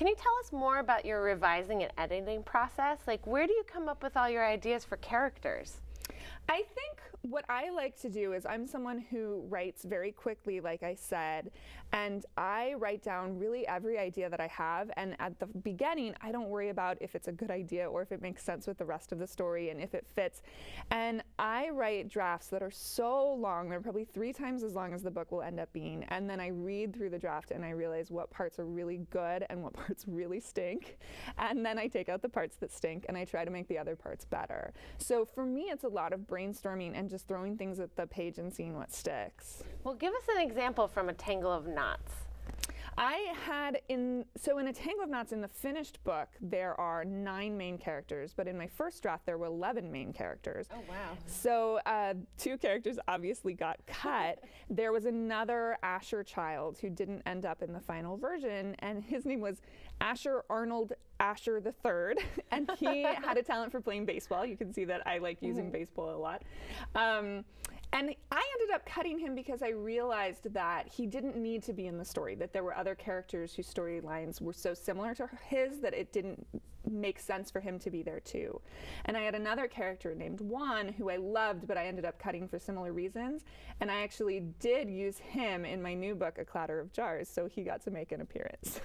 Can you tell us more about your revising and editing process? Like, where do you come up with all your ideas for characters? I think what I like to do is I'm someone who writes very quickly, like I said, and I write down really every idea that I have. And at the beginning, I don't worry about if it's a good idea or if it makes sense with the rest of the story and if it fits. And I write drafts that are so long, they're probably 3 times as long as the book will end up being. And then I read through the draft and I realize what parts are really good and what parts really stink. And then I take out the parts that stink and I try to make the other parts better. So for me, it's a lot of brainstorming and just throwing things at the page and seeing what sticks. Well, give us an example from A Tangle of Knots. I had in A Tangle of Knots, in the finished book, there are 9 main characters, but in my first draft there were 11 main characters. Oh, wow. So 2 characters obviously got cut. There was another Asher child who didn't end up in the final version, and his name was Asher Arnold Asher III, and he had a talent for playing baseball. You can see that I like using baseball a lot. And I ended up cutting him because I realized that he didn't need to be in the story, that there were other characters whose storylines were so similar to his that it didn't make sense for him to be there too. And I had another character named Juan who I loved, but I ended up cutting for similar reasons. And I actually did use him in my new book, A Clatter of Jars, so he got to make an appearance.